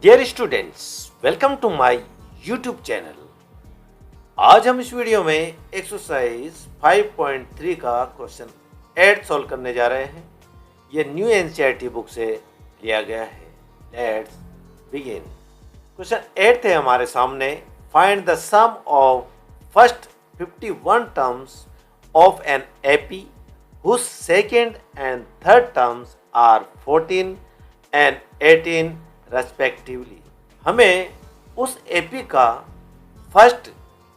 Dear students, welcome to my YouTube channel. आज हम इस वीडियो में एक्सरसाइज 5.3 का क्वेश्चन 8 सॉल्व करने जा रहे हैं। ये न्यू एनसीईआरटी बुक से लिया गया है। Let's begin. क्वेश्चन 8 है हमारे सामने। Find the sum of first 51 terms of an AP whose second and third terms are 14 and 18 respectively. हमें उस एपी का फर्स्ट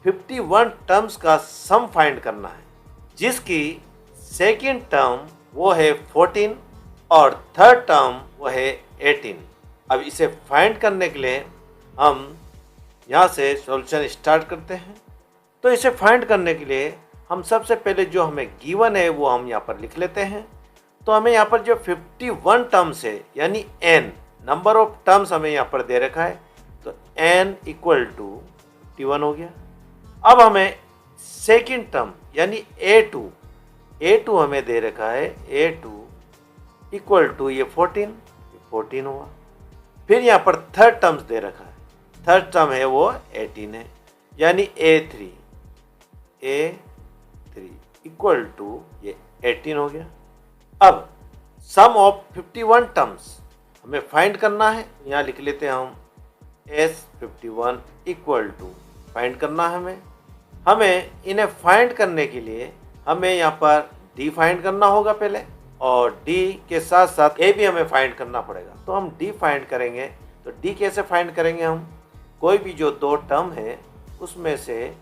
51 टर्म्स का सम फाइंड करना है, जिसकी सेकेंड टर्म वो है 14 और थर्ड टर्म वो है 18। अब इसे फाइंड करने के लिए हम यहाँ से सॉल्यूशन स्टार्ट करते हैं। तो इसे फाइंड करने के लिए हम सबसे पहले जो हमें गिवन है वो हम यहाँ पर लिख लेते हैं। तो हमें यहाँ पर जो 51 टर्म्स है यानी n नंबर ऑफ टर्म्स हमें यहाँ पर दे रखा है, तो n इक्वल टू 51 हो गया। अब हमें सेकेंड टर्म यानी a2 हमें दे रखा है, a2 इक्वल टू ये 14 हुआ। फिर यहाँ पर थर्ड टर्म्स दे रखा है, थर्ड टर्म है वो 18 है, यानी a3 इक्वल टू ये 18 हो गया। अब सम ऑफ 51 टर्म्स हमें फाइंड करना है। यहाँ लिख लेते हैं हम S51 इक्वल टू फाइंड करना है हमें इन्हें फाइंड करने के लिए हमें यहाँ पर D फाइंड करना होगा पहले, और D के साथ साथ A भी हमें फाइंड करना पड़ेगा। तो हम D फाइंड करेंगे। तो D कैसे फाइंड करेंगे? हम कोई भी जो दो टर्म है उसमें से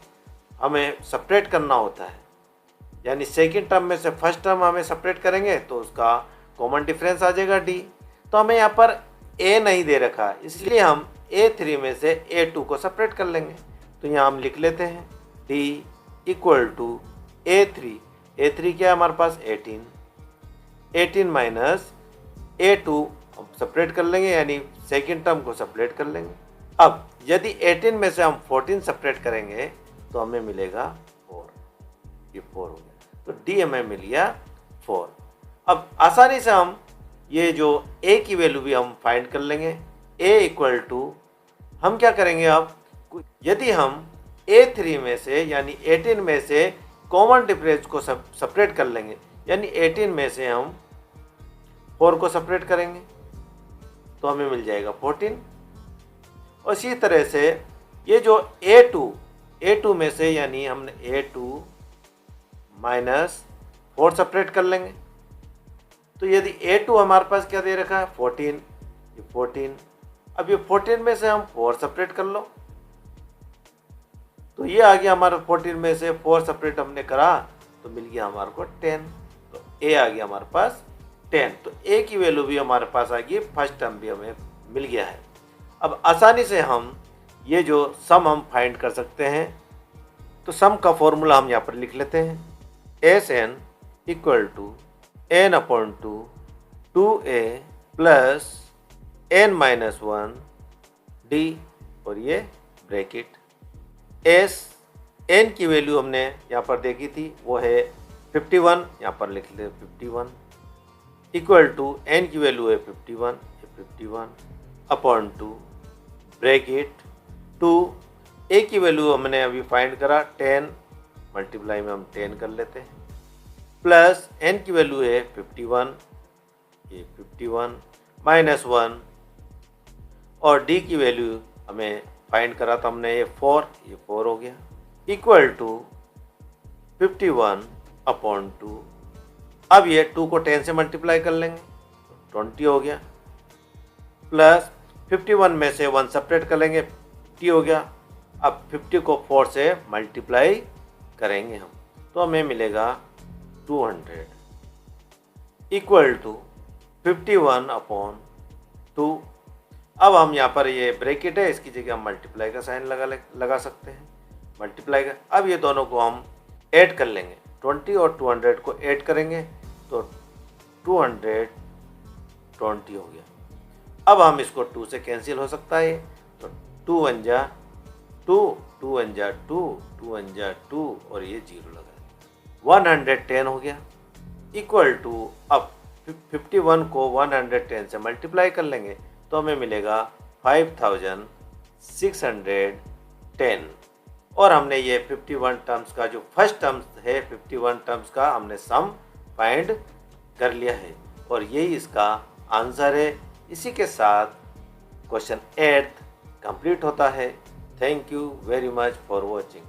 हमें सेपरेट करना होता है, यानी सेकेंड टर्म में से फर्स्ट टर्म हमें सेपरेट करेंगे तो उसका कॉमन डिफरेंस आ जाएगा D। तो हमें यहाँ पर A नहीं दे रखा, इसलिए हम A3 में से A2 को सेपरेट कर लेंगे। तो यहाँ हम लिख लेते हैं D इक्वल टू A3 क्या है हमारे पास 18 माइनस A2 हम सेपरेट कर लेंगे, यानी सेकेंड टर्म को सेपरेट कर लेंगे। अब यदि 18 में से हम 14 सेपरेट करेंगे तो हमें मिलेगा 4, ये 4 हो गया। तो D हमें मिल गया 4। अब आसानी से हम ये जो A की वैल्यू भी हम फाइंड कर लेंगे। A इक्वल टू हम क्या करेंगे, अब यदि हम A3 में से यानी 18 में से कॉमन डिफरेंस को सेपरेट कर लेंगे, यानी 18 में से हम 4 को सेपरेट करेंगे तो हमें मिल जाएगा 14। और इसी तरह से ये जो A2 में से यानी हमने A2 माइनस 4 सेपरेट कर लेंगे। तो यदि A2 हमारे पास क्या दे रखा है 14, ये 14। अब ये 14 में से हम 4 सेपरेट कर लो, तो ये आ गया हमारा 14 में से 4 सेपरेट हमने करा तो मिल गया हमारे को 10। तो A आ गया हमारे पास 10। तो A की वैल्यू भी हमारे पास आ गई, फर्स्ट टर्म भी हमें मिल गया है। अब आसानी से हम ये जो सम हम फाइंड कर सकते हैं। तो सम का फॉर्मूला हम यहाँ पर लिख लेते हैं, Sn equal to n upon 2a plus n minus 1 d, और ये ब्रैकेट n की वैल्यू हमने यहाँ पर देखी थी वो है 51, यहाँ पर लिख ले 51 इक्वल टू n की वैल्यू है 51 अपॉन 2 ब्रैकेट 2 a की वैल्यू हमने अभी फाइंड करा 10, मल्टीप्लाई में हम 10 कर लेते हैं, प्लस n की वैल्यू है 51, ये 51 माइनस 1, और d की वैल्यू हमें फाइंड करा था हमने ये 4 हो गया, इक्वल टू 51 अपॉन 2। अब ये 2 को 10 से मल्टीप्लाई कर लेंगे तो 20 हो गया, प्लस 51 में से 1 सेपरेट कर लेंगे 50 हो गया। अब 50 को 4 से मल्टीप्लाई करेंगे हम तो हमें मिलेगा 200 इक्वल टू 51 अपॉन 2। अब हम यहाँ पर ये ब्रैकेट है, इसकी जगह हम मल्टीप्लाई का साइन लगा सकते हैं, मल्टीप्लाई का। अब ये दोनों को हम ऐड कर लेंगे, 20 और 200 को ऐड करेंगे तो 220 हो गया। अब हम इसको 2 से कैंसिल हो सकता है, तो 2 1 जा 2, 2 1 जा 2, 2 1 जा 2, और ये 0 लगा 110 हो गया, इक्वल टू अब 51 को 110 से मल्टीप्लाई कर लेंगे तो हमें मिलेगा 5610 और हमने ये 51 टर्म्स का जो फर्स्ट टर्म्स है 51 टर्म्स का हमने सम फाइंड कर लिया है और यही इसका आंसर है। इसी के साथ क्वेश्चन 8 कंप्लीट होता है। Thank you very much for watching.